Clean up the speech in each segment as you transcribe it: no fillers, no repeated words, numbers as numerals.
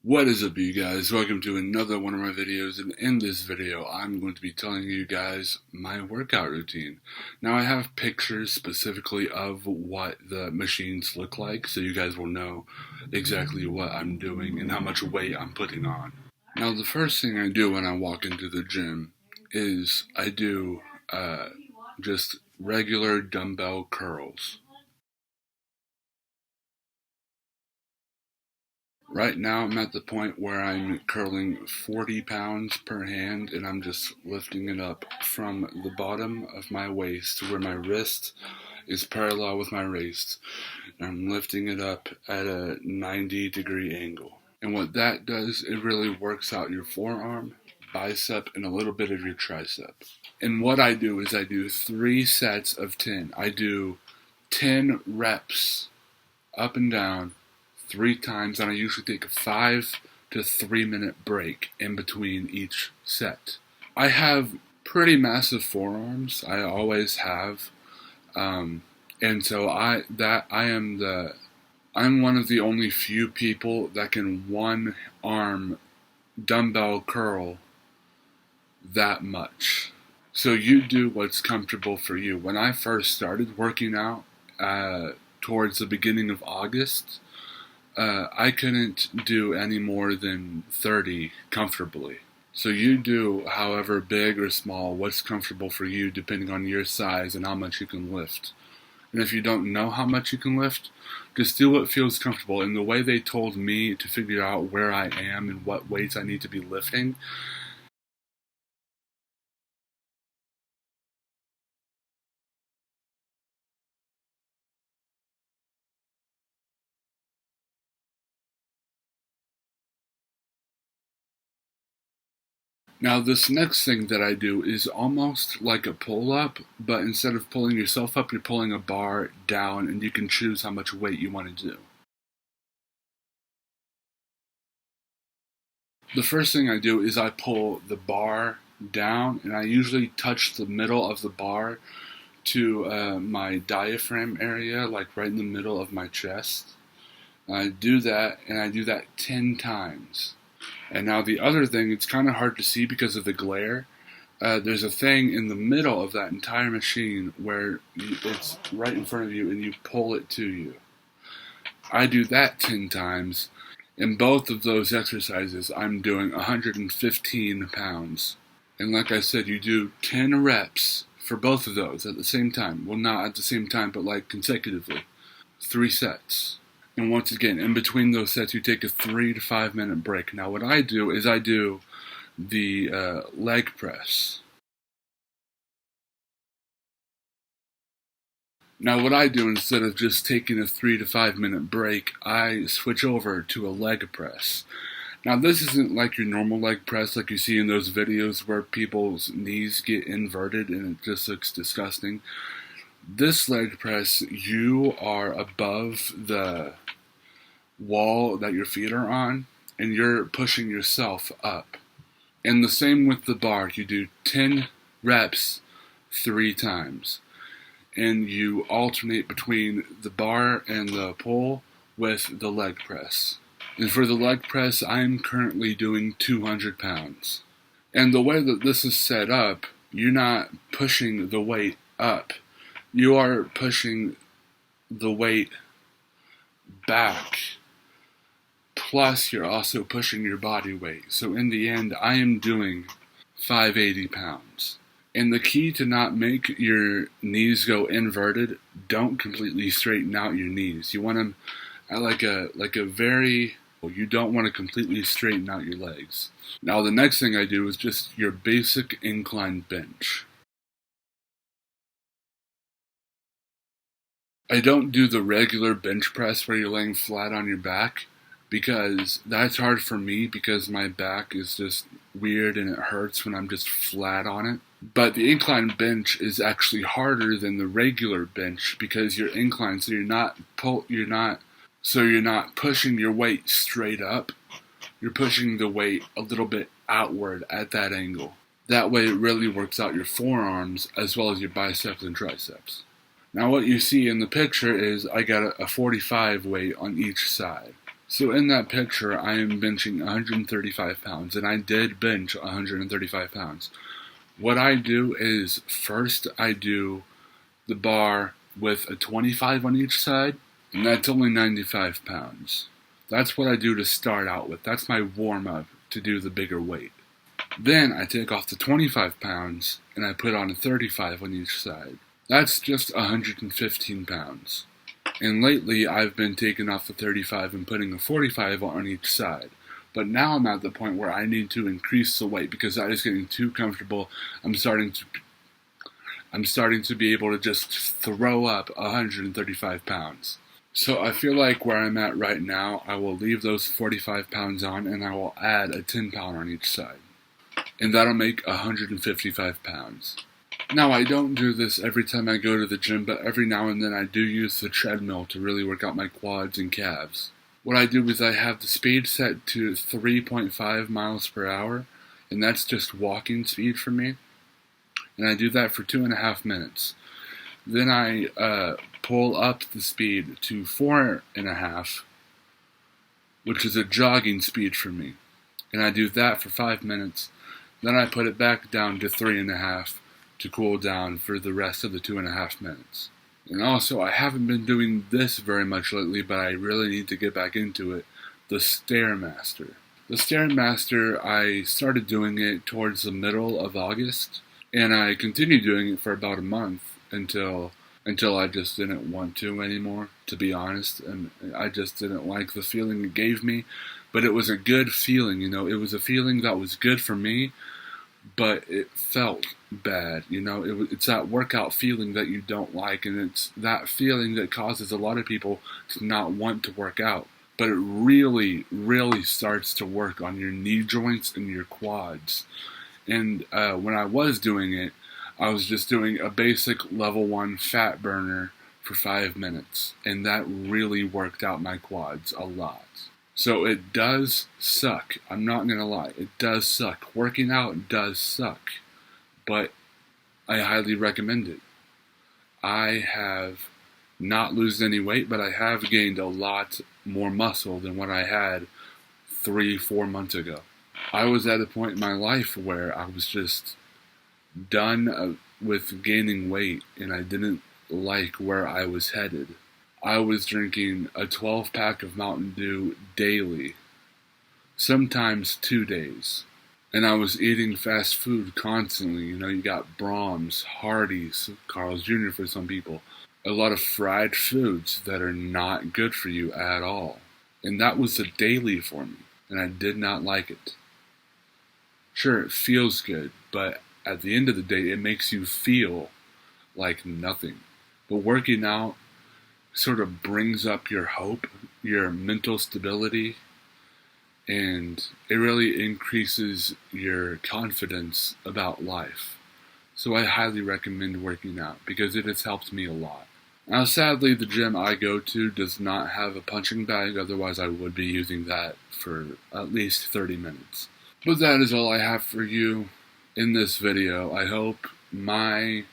What is up, you guys? Welcome to another one of my videos, and in this video I'm going to be telling you guys my workout routine. Now I have pictures specifically of what the machines look like, so you guys will know exactly what I'm doing and how much weight I'm putting on. Now the first thing I do when I walk into the gym is I do just regular dumbbell curls. Right now I'm at the point where I'm curling 40 pounds per hand, and I'm just lifting it up from the bottom of my waist to where my wrist is parallel with my waist. I'm lifting it up at a 90-degree angle. And what that does, it really works out your forearm, bicep, and a little bit of your tricep. And what I do is I do 3 sets of 10. I do 10 reps up and down 3 times, and I usually take a 5 to 3 minute break in between each set. I have pretty massive forearms. I always have, and so I'm one of the only few people that can one arm dumbbell curl that much. So you do what's comfortable for you. When I first started working out towards the beginning of August, I couldn't do any more than 30 comfortably. So you do however big or small, what's comfortable for you depending on your size and how much you can lift. And if you don't know how much you can lift, just do what feels comfortable. And the way they told me to figure out where I am and what weights I need to be lifting, now this next thing that I do is almost like a pull-up, but instead of pulling yourself up, you're pulling a bar down, and you can choose how much weight you want to do. The first thing I do is I pull the bar down, and I usually touch the middle of the bar to my diaphragm area, like right in the middle of my chest. I do that, and I do that 10 times. And now the other thing, it's kind of hard to see because of the glare. There's a thing in the middle of that entire machine where it's right in front of you and you pull it to you. I do that 10 times. In both of those exercises, I'm doing 115 pounds. And like I said, you do 10 reps for both of those at the same time. Well, not at the same time, but like consecutively. 3 sets. And once again, in between those sets, you take a 3 to 5 minute break. Now what I do is I do the leg press. Now what I do, instead of just taking a 3 to 5 minute break, I switch over to a leg press. Now this isn't like your normal leg press like you see in those videos where people's knees get inverted and it just looks disgusting. This leg press, you are above the wall that your feet are on, and you're pushing yourself up. And the same with the bar. You do 10 reps 3 times. And you alternate between the bar and the pull with the leg press. And for the leg press, I'm currently doing 200 pounds. And the way that this is set up, you're not pushing the weight up. You are pushing the weight back. Plus, you're also pushing your body weight. So in the end, I am doing 580 pounds. And the key to not make your knees go inverted, don't completely straighten out your knees. You want them at you don't want to completely straighten out your legs. Now the next thing I do is just your basic incline bench. I don't do the regular bench press where you're laying flat on your back, because that's hard for me because my back is just weird and it hurts when I'm just flat on it. But the incline bench is actually harder than the regular bench because you're inclined, so you're not pushing your weight straight up. You're pushing the weight a little bit outward at that angle. That way it really works out your forearms as well as your biceps and triceps. Now what you see in the picture is I got a 45 weight on each side. So in that picture, I am benching 135 pounds, and I did bench 135 pounds. What I do is, first I do the bar with a 25 on each side, and that's only 95 pounds. That's what I do to start out with. That's my warm-up to do the bigger weight. Then I take off the 25 pounds, and I put on a 35 on each side. That's just 115 pounds. And lately, I've been taking off the 35 and putting a 45 on each side. But now I'm at the point where I need to increase the weight because that is getting too comfortable. I'm starting to be able to just throw up 135 pounds. So I feel like where I'm at right now, I will leave those 45 pounds on and I will add a 10 pound on each side. And that'll make 155 pounds. Now, I don't do this every time I go to the gym, but every now and then I do use the treadmill to really work out my quads and calves. What I do is I have the speed set to 3.5 miles per hour, and that's just walking speed for me. And I do that for 2.5 minutes. Then I pull up the speed to 4.5, which is a jogging speed for me. And I do that for 5 minutes. Then I put it back down to 3.5 to cool down for the rest of the 2.5 minutes. And also, I haven't been doing this very much lately, but I really need to get back into it, the Stairmaster. The Stairmaster, I started doing it towards the middle of August, and I continued doing it for about a month until I just didn't want to anymore, to be honest, and I just didn't like the feeling it gave me, but it was a good feeling, it was a feeling that was good for me, but it felt bad, it's that workout feeling that you don't like, and it's that feeling that causes a lot of people to not want to work out, but it really, really starts to work on your knee joints and your quads, and when I was doing it, I was just doing a basic level 1 fat burner for 5 minutes, and that really worked out my quads a lot. So it does suck. I'm not going to lie. It does suck. Working out does suck. But I highly recommend it. I have not lost any weight, but I have gained a lot more muscle than what I had 3-4 months ago. I was at a point in my life where I was just done with gaining weight, and I didn't like where I was headed. I was drinking a 12-pack of Mountain Dew daily, sometimes 2 days. And I was eating fast food constantly. You got Brahms, Hardee's, Carl's Jr. for some people. A lot of fried foods that are not good for you at all. And that was a daily for me, and I did not like it. Sure, it feels good, but at the end of the day, it makes you feel like nothing. But working out sort of brings up your hope, your mental stability, and it really increases your confidence about life. So I highly recommend working out because it has helped me a lot. Now, sadly, the gym I go to does not have a punching bag, otherwise I would be using that for at least 30 minutes. But that is all I have for you in this video. I hope my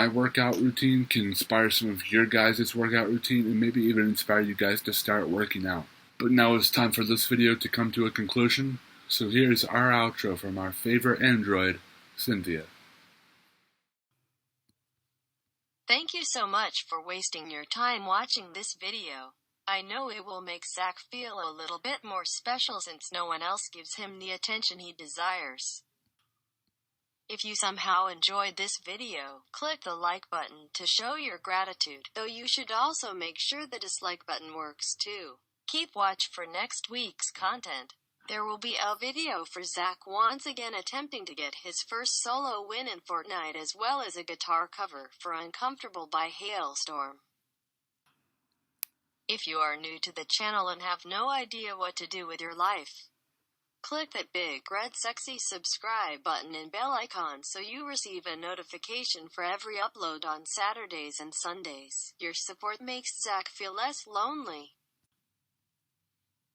workout routine can inspire some of your guys' workout routine and maybe even inspire you guys to start working out. But now it's time for this video to come to a conclusion. So here's our outro from our favorite android, Cynthia. Thank you so much for wasting your time watching this video. I know it will make Zach feel a little bit more special since no one else gives him the attention he desires. If you somehow enjoyed this video, click the like button to show your gratitude, though you should also make sure the dislike button works too. Keep watch for next week's content. There will be a video for Zach once again attempting to get his first solo win in Fortnite, as well as a guitar cover for Uncomfortable by Hailstorm. If you are new to the channel and have no idea what to do with your life, click that big red sexy subscribe button and bell icon so you receive a notification for every upload on Saturdays and Sundays. Your support makes Zach feel less lonely.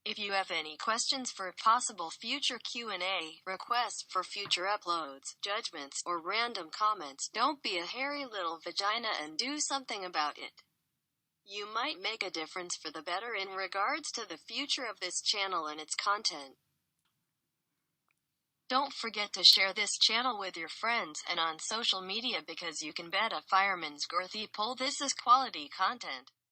If you have any questions for a possible future Q&A, requests for future uploads, judgments, or random comments, don't be a hairy little vagina and do something about it. You might make a difference for the better in regards to the future of this channel and its content. Don't forget to share this channel with your friends and on social media because you can bet a fireman's girthy pole this is quality content.